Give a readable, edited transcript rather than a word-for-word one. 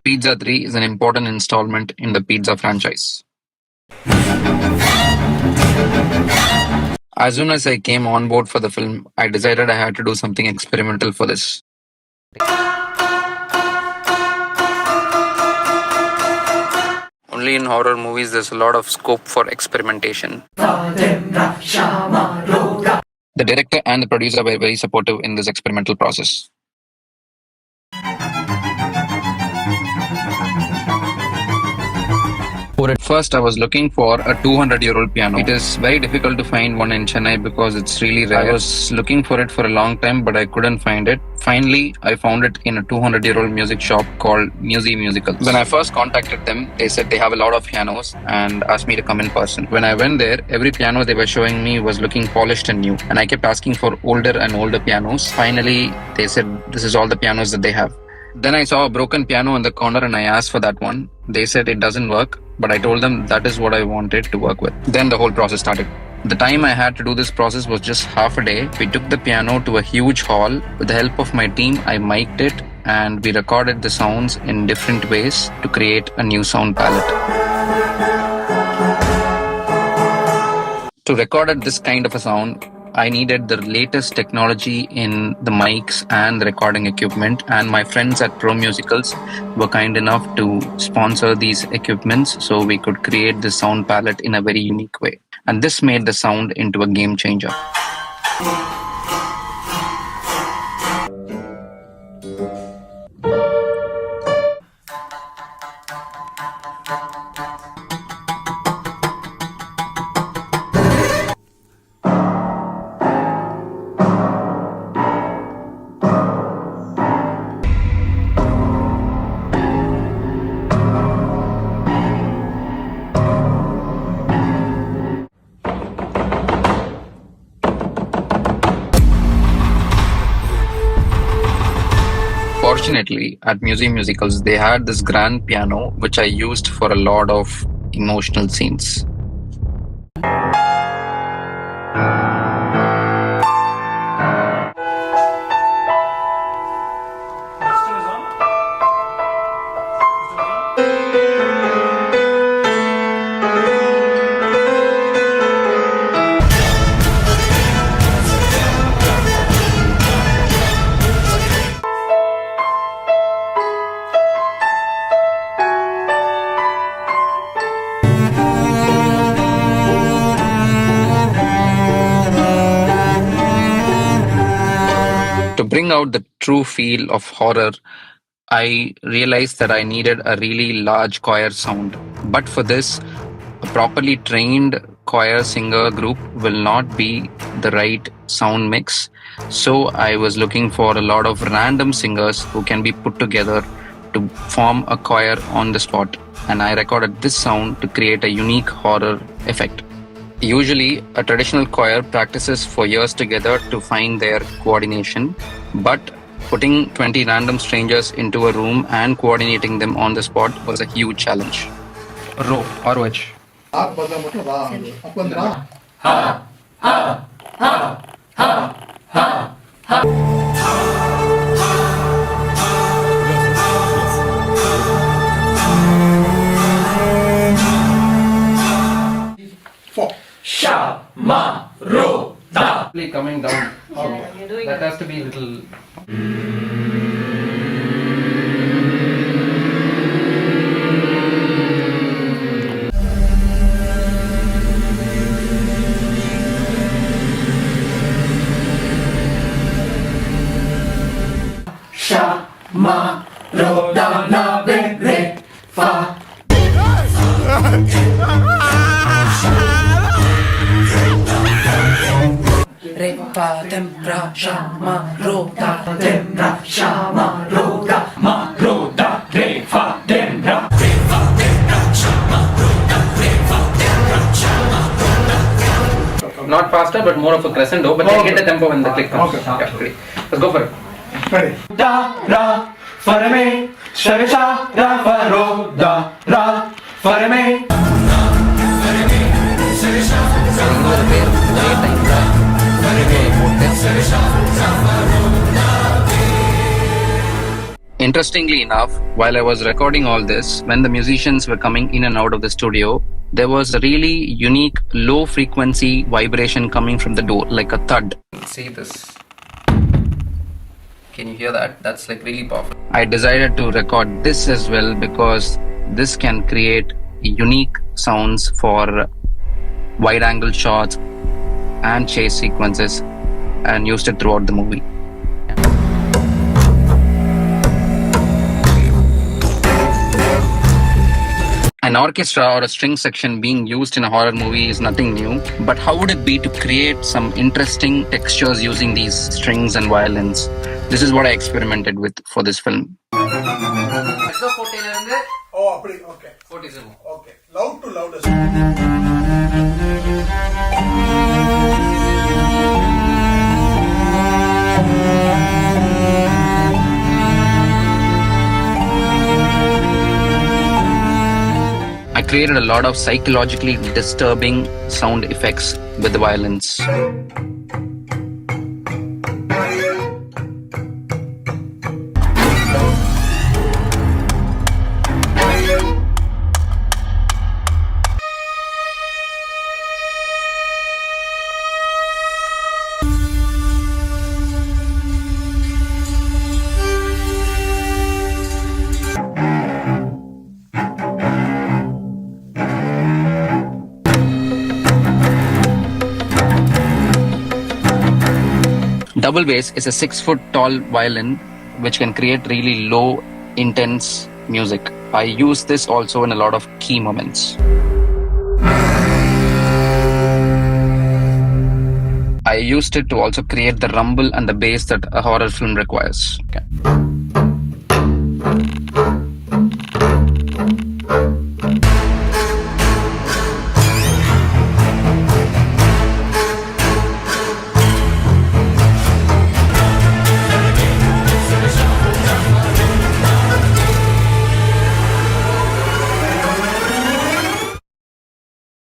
Pizza 3 is an important installment in the pizza franchise. As soon as I came on board for the film, I decided I had to do something experimental for this. Only in horror movies there's a lot of scope for experimentation. The director and the producer were very supportive in this experimental process. First, I was looking for a 200-year-old piano. It is very difficult to find one in Chennai because it's really rare. I was looking for it for a long time, but I couldn't find it. Finally, I found it in a 200-year-old music shop called Musicals. When I first contacted them, they said they have a lot of pianos and asked me to come in person. When I went there, every piano they were showing me was looking polished and new, and I kept asking for older and older pianos. Finally, they said this is all the pianos that they have. Then I saw a broken piano in the corner and I asked for that one. They said it doesn't work, but I told them that is what I wanted to work with. Then the whole process started. The time I had to do this process was just half a day. We took the piano to a huge hall. With the help of my team, I mic'd it and we recorded the sounds in different ways to create a new sound palette. To record this kind of a sound, I needed the latest technology in the mics and the recording equipment, and my friends at Pro Musicals were kind enough to sponsor these equipments so we could create the sound palette in a very unique way. And this made the sound into a game changer. Fortunately, at Musicals, they had this grand piano which I used for a lot of emotional scenes. To bring out the true feel of horror, I realized that I needed a really large choir sound. But for this, a properly trained choir singer group will not be the right sound mix. So I was looking for a lot of random singers who can be put together to form a choir on the spot. And I recorded this sound to create a unique horror effect. Usually, a traditional choir practices for years together to find their coordination, but putting 20 random strangers into a room and coordinating them on the spot was a huge challenge. ROH. Coming down. Okay. That has to be a little. Sha ma ro da na re re fa. Re pa dem ra sha ma ro da dem ra sha ma ro da ma ro da re fa dem ra re fa dem ra sha ma ro da re fa dem ra sha ma ro da. Not faster, but more of a crescendo. But I get the tempo when the click comes. Okay. Yeah, great. Let's go for it. Ready. Da ra fa re me sha re sha ra fa ro da ra fa re me. In Interestingly enough, while I was recording all this, when the musicians were coming in and out of the studio, there was a really unique low frequency vibration coming from the door, like a thud. See this. Can you hear that? That's like really powerful. I decided to record this as well because this can create unique sounds for wide angle shots and chase sequences, and used it throughout the movie. An orchestra or a string section being used in a horror movie is nothing new, but how would it be to create some interesting textures using these strings and violins? This is what I experimented with for this film. Oh, okay. Okay. Loud to loudest. I created a lot of psychologically disturbing sound effects with the violins. Double bass is a 6-foot tall violin which can create really low, intense music. I use this also in a lot of key moments. I used it to also create the rumble and the bass that a horror film requires. Okay.